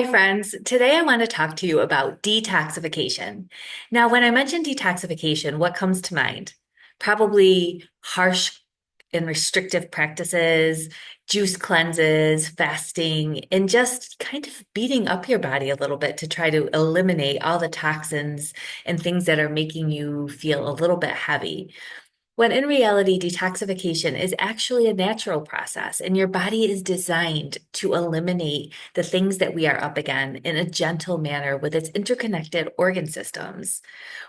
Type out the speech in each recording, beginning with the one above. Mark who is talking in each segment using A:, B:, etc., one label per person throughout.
A: Hi, friends. Today I want to talk to you about detoxification. Now, when I mention detoxification, what comes to mind? Probably harsh and restrictive practices, juice cleanses, fasting, and just kind of beating up your body a little bit to try to eliminate all the toxins and things that are making you feel a little bit heavy. When in reality, detoxification is actually a natural process, and your body is designed to eliminate the things that we are up against in a gentle manner with its interconnected organ systems.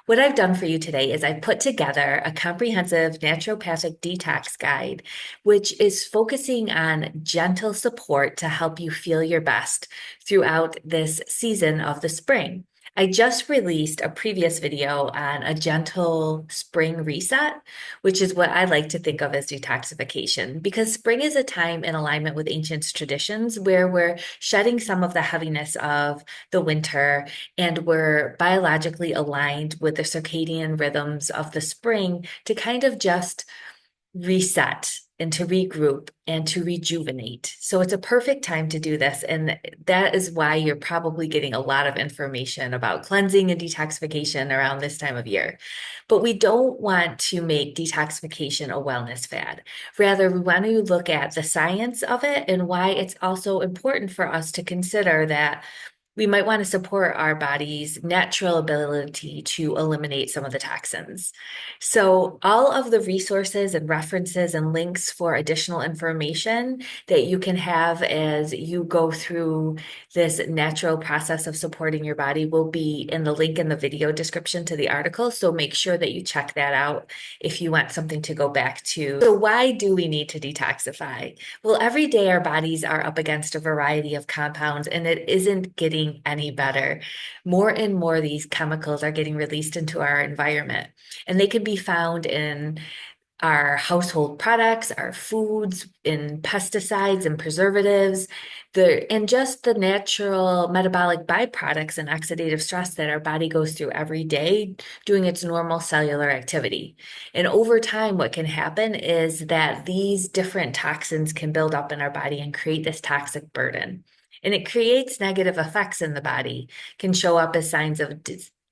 A: What I've done for you today is I put together a comprehensive naturopathic detox guide, which is focusing on gentle support to help you feel your best throughout this season of the spring. I just released a previous video on a gentle spring reset, which is what I like to think of as detoxification, because spring is a time in alignment with ancient traditions where we're shedding some of the heaviness of the winter and we're biologically aligned with the circadian rhythms of the spring to kind of just reset and to regroup and to rejuvenate. So it's a perfect time to do this. And that is why you're probably getting a lot of information about cleansing and detoxification around this time of year. But we don't want to make detoxification a wellness fad. Rather, we want to look at the science of it and why it's also important for us to consider that we might want to support our body's natural ability to eliminate some of the toxins. So, all of the resources and references and links for additional information that you can have as you go through this natural process of supporting your body will be in the link in the video description to the article. So, make sure that you check that out if you want something to go back to. So, why do we need to detoxify? Well, every day our bodies are up against a variety of compounds, and it isn't getting any better. More and more of these chemicals are getting released into our environment, and they can be found in our household products, our foods, in pesticides and preservatives, and just the natural metabolic byproducts and oxidative stress that our body goes through every day doing its normal cellular activity. And over time, what can happen is that these different toxins can build up in our body and create this toxic burden. And it creates negative effects in the body, can show up as signs of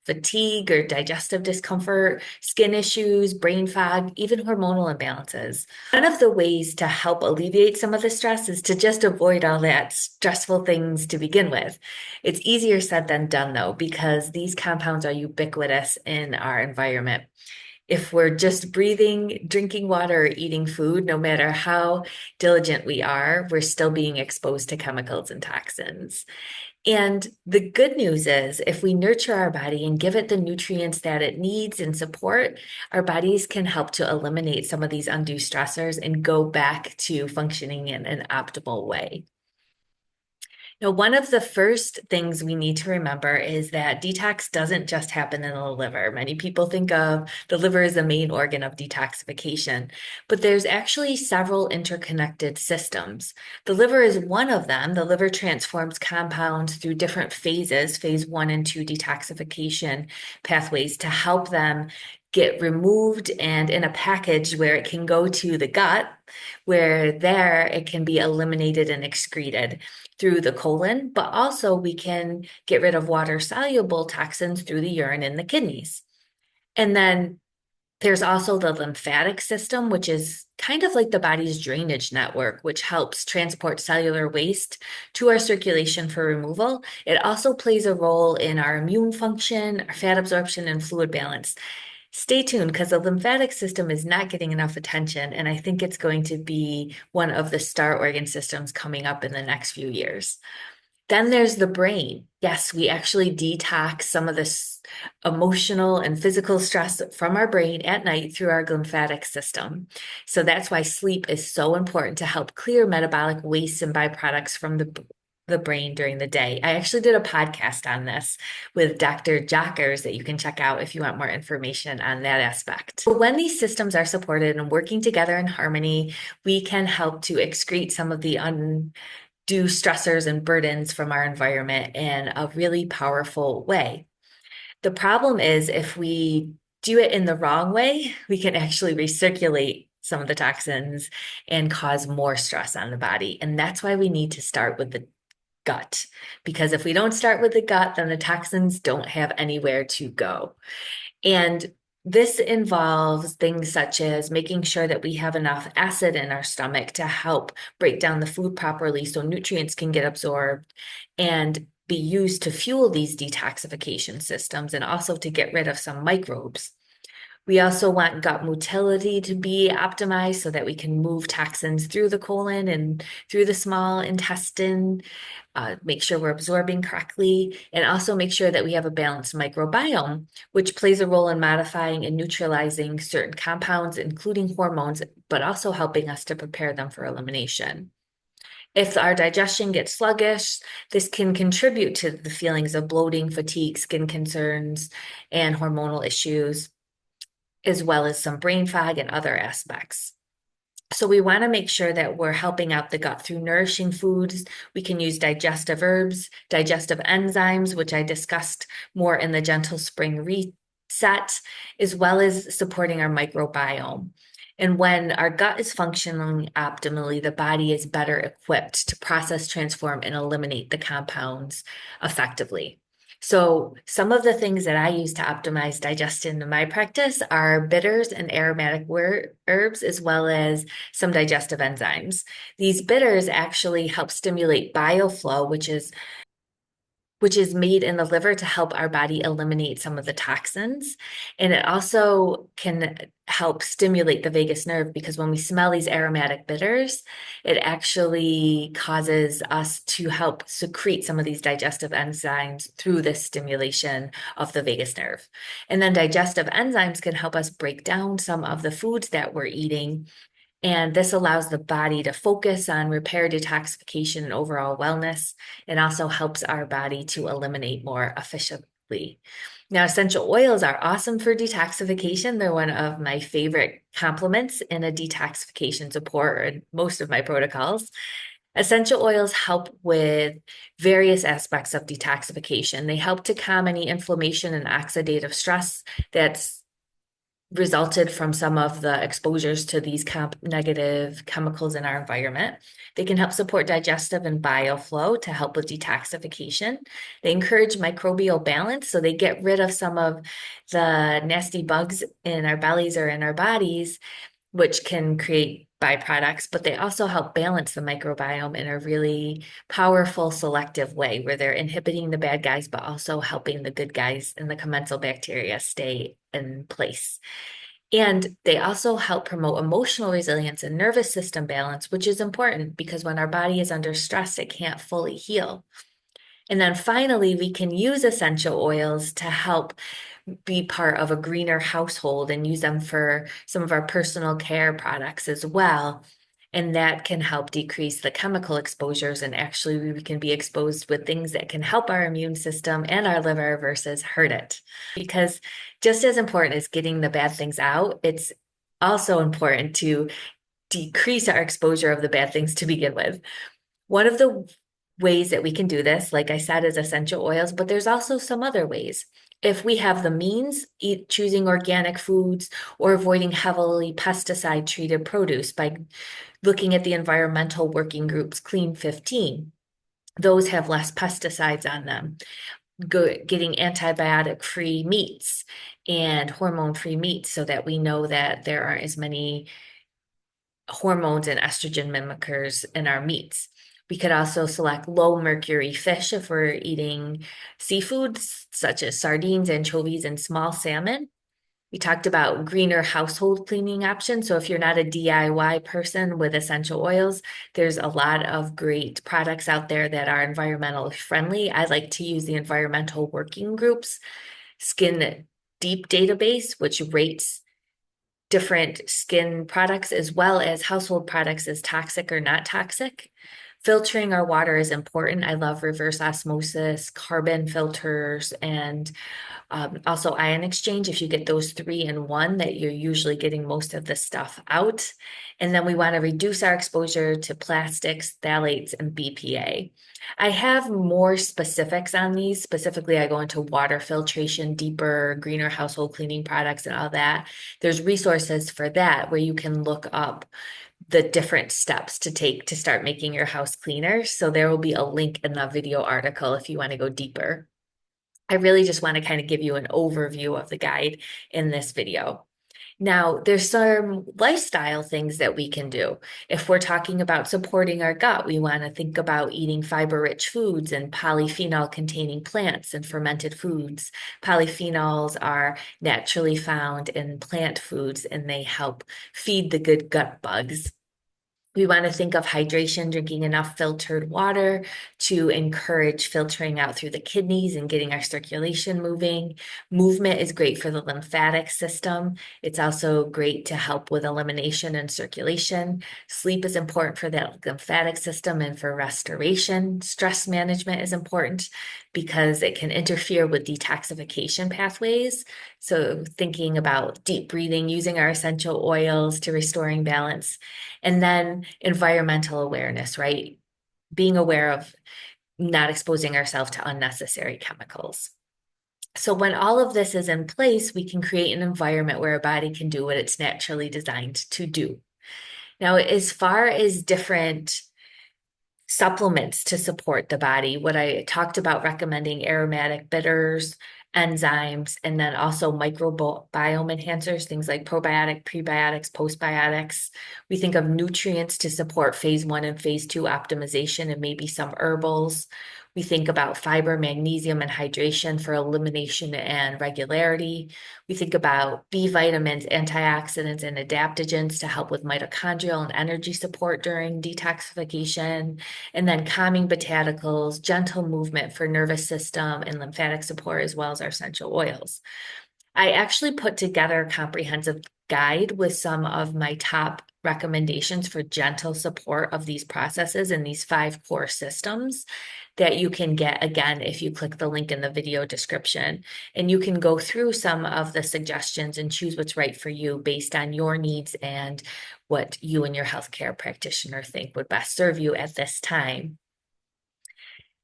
A: fatigue or digestive discomfort, skin issues, brain fog, even hormonal imbalances. One of the ways to help alleviate some of the stress is to just avoid all that stressful things to begin with. It's easier said than done, though, because these compounds are ubiquitous in our environment. If we're just breathing, drinking water, or eating food, no matter how diligent we are, we're still being exposed to chemicals and toxins. And the good news is, if we nurture our body and give it the nutrients that it needs and support, our bodies can help to eliminate some of these undue stressors and go back to functioning in an optimal way. Now, one of the first things we need to remember is that detox doesn't just happen in the liver. Many people think of the liver as the main organ of detoxification, but there's actually several interconnected systems. The liver is one of them. The liver transforms compounds through different phases, phase 1 and 2 detoxification pathways, to help them get removed and in a package where it can go to the gut, where there it can be eliminated and excreted through the colon, but also we can get rid of water-soluble toxins through the urine in the kidneys. And then there's also the lymphatic system, which is kind of like the body's drainage network, which helps transport cellular waste to our circulation for removal. It also plays a role in our immune function, our fat absorption, and fluid balance. Stay tuned because the lymphatic system is not getting enough attention, and I think it's going to be one of the star organ systems coming up in the next few years. Then there's the brain. Yes, we actually detox some of this emotional and physical stress from our brain at night through our lymphatic system. So that's why sleep is so important to help clear metabolic waste and byproducts from the brain during the day. I actually did a podcast on this with Dr. Jockers that you can check out if you want more information on that aspect. So when these systems are supported and working together in harmony, we can help to excrete some of the undue stressors and burdens from our environment in a really powerful way. The problem is if we do it in the wrong way, we can actually recirculate some of the toxins and cause more stress on the body. And that's why we need to start with the gut. Because if we don't start with the gut, then the toxins don't have anywhere to go. And this involves things such as making sure that we have enough acid in our stomach to help break down the food properly so nutrients can get absorbed and be used to fuel these detoxification systems and also to get rid of some microbes. We also want gut motility to be optimized so that we can move toxins through the colon and through the small intestine, make sure we're absorbing correctly, and also make sure that we have a balanced microbiome, which plays a role in modifying and neutralizing certain compounds, including hormones, but also helping us to prepare them for elimination. If our digestion gets sluggish, this can contribute to the feelings of bloating, fatigue, skin concerns, and hormonal issues, as well as some brain fog and other aspects. So we want to make sure that we're helping out the gut through nourishing foods. We can use digestive herbs, digestive enzymes, which I discussed more in the Gentle Spring Reset, as well as supporting our microbiome. And when our gut is functioning optimally, the body is better equipped to process, transform, and eliminate the compounds effectively. So some of the things that I use to optimize digestion in my practice are bitters and aromatic herbs, as well as some digestive enzymes. These bitters actually help stimulate bioflow, which is made in the liver to help our body eliminate some of the toxins. And it also can help stimulate the vagus nerve because when we smell these aromatic bitters, it actually causes us to help secrete some of these digestive enzymes through this stimulation of the vagus nerve. And then digestive enzymes can help us break down some of the foods that we're eating, and this allows the body to focus on repair, detoxification, and overall wellness, and also helps our body to eliminate more efficiently. Now, essential oils are awesome for detoxification. They're one of my favorite complements in a detoxification support in most of my protocols. Essential oils help with various aspects of detoxification. They help to calm any inflammation and oxidative stress that's resulted from some of the exposures to these negative chemicals in our environment. They can help support digestive and bioflow to help with detoxification. They encourage microbial balance, so they get rid of some of the nasty bugs in our bellies or in our bodies, which can create byproducts, but they also help balance the microbiome in a really powerful, selective way where they're inhibiting the bad guys, but also helping the good guys and the commensal bacteria stay in place. And they also help promote emotional resilience and nervous system balance, which is important because when our body is under stress, it can't fully heal. And then finally, we can use essential oils to help be part of a greener household and use them for some of our personal care products as well. And that can help decrease the chemical exposures. And actually, we can be exposed with things that can help our immune system and our liver versus hurt it. Because just as important as getting the bad things out, it's also important to decrease our exposure of the bad things to begin with. One of the ways that we can do this, like I said, is essential oils, but there's also some other ways. If we have the means, choosing organic foods or avoiding heavily pesticide treated produce by looking at the environmental working groups Clean 15. Those have less pesticides on them. Getting antibiotic-free meats and hormone-free meats so that we know that there aren't as many hormones and estrogen mimickers in our meats. We could also select low mercury fish if we're eating seafoods such as sardines, anchovies, and small salmon. We talked about greener household cleaning options. So if you're not a DIY person with essential oils, there's a lot of great products out there that are environmentally friendly. I like to use the environmental working groups Skin Deep database, which rates different skin products as well as household products as toxic or not toxic. Filtering our water is important. I love reverse osmosis, carbon filters, and also ion exchange. If you get those 3 in 1, that you're usually getting most of the stuff out. And then we want to reduce our exposure to plastics, phthalates, and BPA. I have more specifics on these. Specifically, I go into water filtration, deeper, greener household cleaning products and all that. There's resources for that where you can look up the different steps to take to start making your house cleaner. So there will be a link in the video article if you want to go deeper. I really just want to kind of give you an overview of the guide in this video. Now, there's some lifestyle things that we can do. If we're talking about supporting our gut, we want to think about eating fiber-rich foods and polyphenol-containing plants and fermented foods. Polyphenols are naturally found in plant foods, and they help feed the good gut bugs. We want to think of hydration, drinking enough filtered water to encourage filtering out through the kidneys and getting our circulation moving. Movement is great for the lymphatic system. It's also great to help with elimination and circulation. Sleep is important for that lymphatic system and for restoration. Stress management is important because it can interfere with detoxification pathways. So thinking about deep breathing, using our essential oils to restoring balance. And then environmental awareness, right? Being aware of not exposing ourselves to unnecessary chemicals. So when all of this is in place, we can create an environment where our body can do what it's naturally designed to do. Now, as far as different supplements to support the body, what I talked about recommending aromatic bitters, enzymes, and then also microbiome enhancers, things like probiotic, prebiotics, postbiotics. We think of nutrients to support phase 1 and phase 2 optimization and maybe some herbals. We think about fiber, magnesium, and hydration for elimination and regularity. We think about B vitamins, antioxidants, and adaptogens to help with mitochondrial and energy support during detoxification. And then calming botanicals, gentle movement for nervous system and lymphatic support, as well as our essential oils. I actually put together a comprehensive guide with some of my top recommendations for gentle support of these processes and these 5 core systems that you can get again if you click the link in the video description. And you can go through some of the suggestions and choose what's right for you based on your needs and what you and your healthcare practitioner think would best serve you at this time.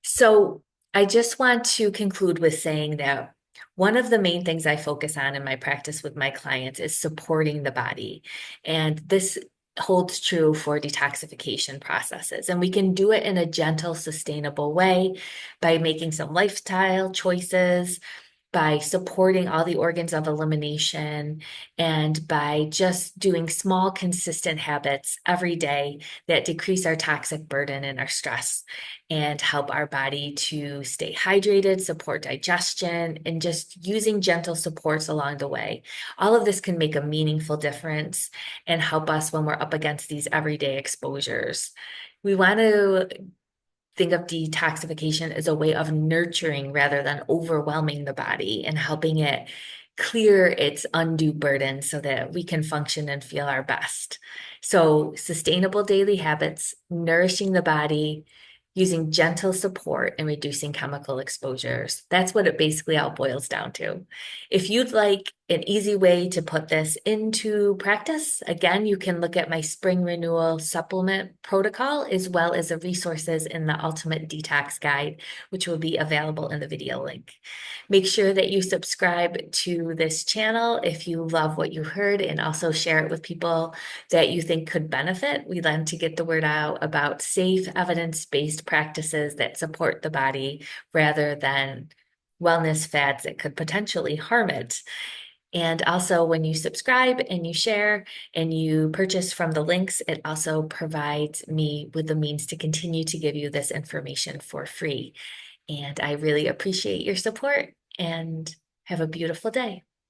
A: So I just want to conclude with saying that one of the main things I focus on in my practice with my clients is supporting the body. And this holds true for detoxification processes. And we can do it in a gentle, sustainable way by making some lifestyle choices, by supporting all the organs of elimination, and by just doing small, consistent habits every day that decrease our toxic burden and our stress and help our body to stay hydrated, support digestion, and just using gentle supports along the way. All of this can make a meaningful difference and help us when we're up against these everyday exposures. We want to think of detoxification as a way of nurturing rather than overwhelming the body and helping it clear its undue burden so that we can function and feel our best. So, sustainable daily habits, nourishing the body, using gentle support, and reducing chemical exposures. That's what it basically all boils down to. If you'd like an easy way to put this into practice, again, you can look at my spring renewal supplement protocol as well as the resources in the Ultimate Detox Guide, which will be available in the video link. Make sure that you subscribe to this channel if you love what you heard, and also share it with people that you think could benefit. We love to get the word out about safe, evidence-based practices that support the body rather than wellness fads that could potentially harm it. And also, when you subscribe and you share and you purchase from the links, it also provides me with the means to continue to give you this information for free. And I really appreciate your support and have a beautiful day.